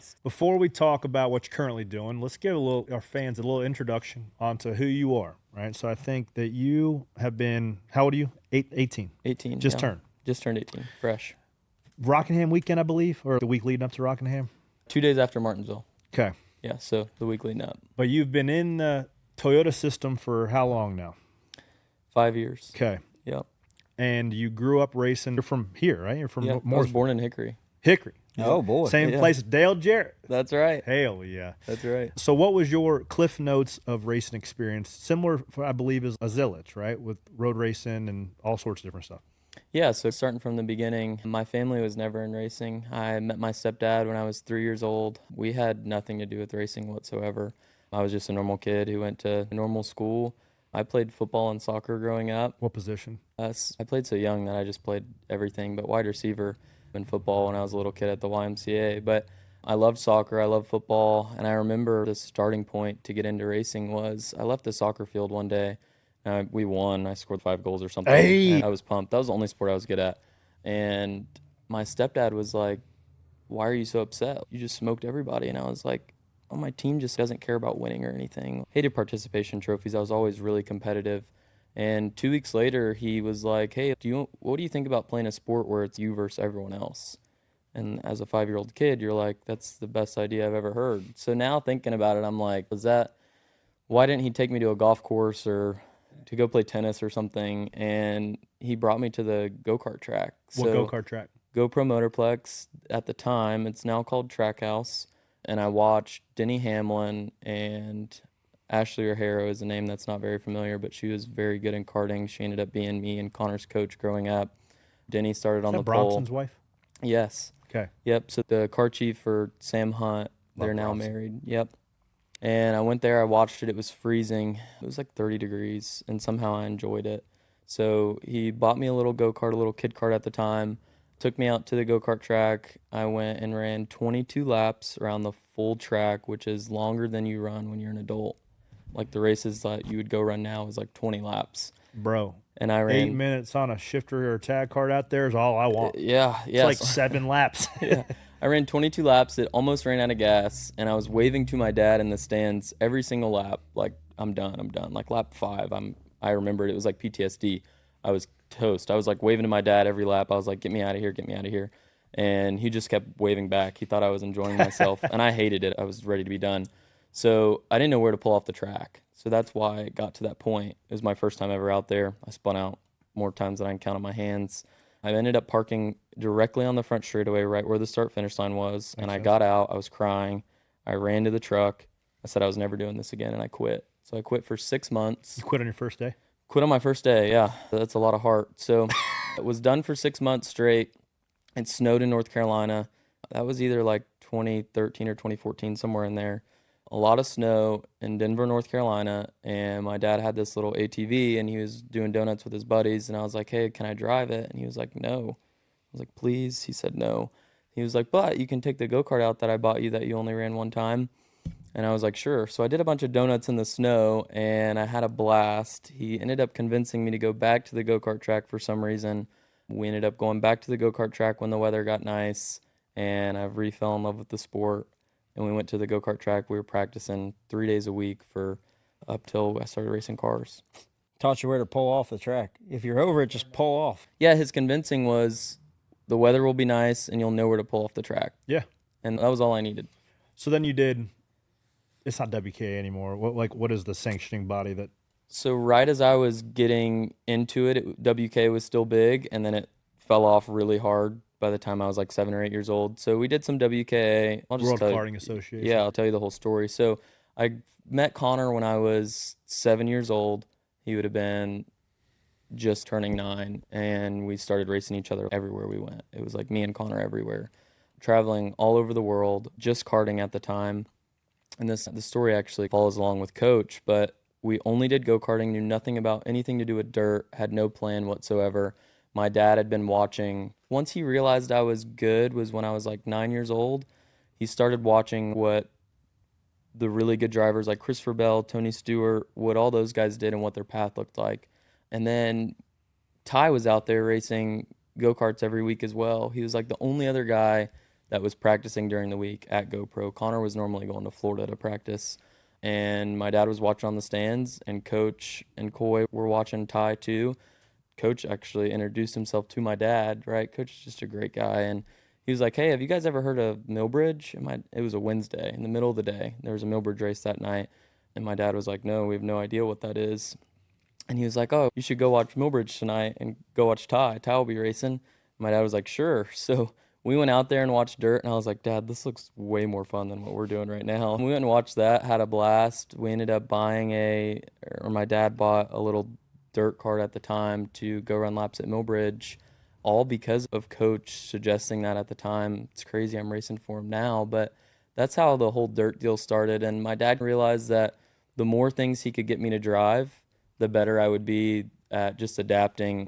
best. Before we talk about what you're currently doing, let's give our fans a little introduction onto who you are, right? So I think that you have been, how old are you? 18. 18. Just yeah. turned. Just turned 18. Fresh. Rockingham weekend, I believe, or the week leading up to Rockingham? 2 days after Martinsville. Okay. Yeah, so the week leading up. But you've been in the Toyota system for how long now? 5 years. Okay. Yep. And you grew up racing. You're from here, right? You're from Yeah, I was Mooresville. born in Hickory. Hickory. Oh, boy. Same Yeah. place as Dale Jarrett. That's right. Hell yeah. That's right. So what was your Cliff Notes of racing experience? Similar, I believe, as Zillage, right? With road racing and all sorts of different stuff. Yeah, so starting from the beginning, my family was never in racing. I met my stepdad when I was 3 years old. We had nothing to do with racing whatsoever. I was just a normal kid who went to normal school. I played football and soccer growing up. What position? I played so young that I just played everything but wide receiver in football when I was a little kid at the YMCA. But I loved soccer, I loved football, and I remember the starting point to get into racing was I left the soccer field one day. We won. I scored 5 goals or something. Hey! And I was pumped. That was the only sport I was good at. And my stepdad was like, "Why are you so upset? You just smoked everybody." And I was like, "Oh, my team just doesn't care about winning or anything." Hated participation trophies. I was always really competitive. And 2 weeks later, he was like, "Hey, what do you think about playing a sport where it's you versus everyone else?" And as a 5-year-old kid, you're like, "That's the best idea I've ever heard." So now thinking about it, I'm like, why didn't he take me to a golf course or to go play tennis or something? And he brought me to the go-kart track. What go-kart track? GoPro Motorplex at the time. It's now called Trackhouse. And I watched Denny Hamlin and Ashley O'Hara is a name that's not very familiar, but she was very good in karting. She ended up being me and Connor's coach growing up. Denny started on the pole. Bronson's wife? Yes. Okay. Yep. So the car chief for Sam Hunt, they're now Bronson. married. Yep. And I went there, I watched it. It was freezing. It was like 30 degrees, and somehow I enjoyed it. So he bought me a little go-kart, a little kid kart at the time, took me out to the go-kart track. I went and ran 22 laps around the full track, which is longer than you run when you're an adult. Like the races that you would go run now is like 20 laps. Bro. And I ran 8 minutes on a shifter or a tag cart out there is all I want. Yeah. It's like 7 laps. Yeah. I ran 22 laps. It almost ran out of gas, and I was waving to my dad in the stands every single lap, like, I'm done. Like lap 5, I remembered it was like PTSD. I was toast. I was like waving to my dad every lap. I was like, get me out of here. And he just kept waving back. He thought I was enjoying myself, and I hated it. I was ready to be done. So I didn't know where to pull off the track. So that's why it got to that point. It was my first time ever out there. I spun out more times than I can count on my hands. I ended up parking directly on the front straightaway, right where the start-finish line was, and I got out. I was crying. I ran to the truck. I said I was never doing this again, and I quit. So I quit for 6 months. You quit on your first day? Quit on my first day, yeah. That's a lot of heart. So it was done for 6 months straight. It snowed in North Carolina. That was either like 2013 or 2014, somewhere in there. A lot of snow in Denver, North Carolina, and my dad had this little ATV, and he was doing donuts with his buddies, and I was like, "Hey, can I drive it?" And he was like, "No." I was like, "Please?" He said, "No." He was like, "But you can take the go-kart out that I bought you that you only ran one time." And I was like, "Sure." So I did a bunch of donuts in the snow, and I had a blast. He ended up convincing me to go back to the go-kart track for some reason. We ended up going back to the go-kart track when the weather got nice, and I fell in love with the sport. And we went to the go-kart track. We were practicing 3 days a week up till I started racing cars. Taught you where to pull off the track. If you're over it, just pull off. Yeah, his convincing was the weather will be nice and you'll know where to pull off the track. Yeah. And that was all I needed. So then you did, it's not WKA anymore. What is the sanctioning body that? So right as I was getting into it, WK was still big, and then it fell off really hard by the time I was like 7 or 8 years old. So we did some WKA. World Karting Association. Yeah, I'll tell you the whole story. So I met Connor when I was 7 years old. He would have been just turning 9, and we started racing each other everywhere we went. It was like me and Connor everywhere, traveling all over the world, just karting at the time. And the story actually follows along with Coach, but we only did go-karting, knew nothing about anything to do with dirt, had no plan whatsoever. My dad had been watching. Once he realized I was good was when I was like 9 years old. He started watching what the really good drivers like Christopher Bell, Tony Stewart, what all those guys did and what their path looked like. And then Ty was out there racing go-karts every week as well. He was like the only other guy that was practicing during the week at GoPro. Connor was normally going to Florida to practice. And my dad was watching on the stands, and Coach and Coy were watching Ty too. Coach actually introduced himself to my dad, right? Coach is just a great guy. And he was like, hey, have you guys ever heard of Millbridge? It was a Wednesday in the middle of the day. There was a Millbridge race that night. And my dad was like, no, we have no idea what that is. And he was like, oh, you should go watch Millbridge tonight and go watch Ty. Ty will be racing. My dad was like, sure. So we went out there and watched dirt, and I was like, Dad, this looks way more fun than what we're doing right now. And we went and watched that, had a blast. We ended up my dad bought a little dirt cart at the time to go run laps at Millbridge, all because of Coach suggesting that at the time. It's crazy I'm racing for him now, but that's how the whole dirt deal started. And my dad realized that the more things he could get me to drive, the better I would be at just adapting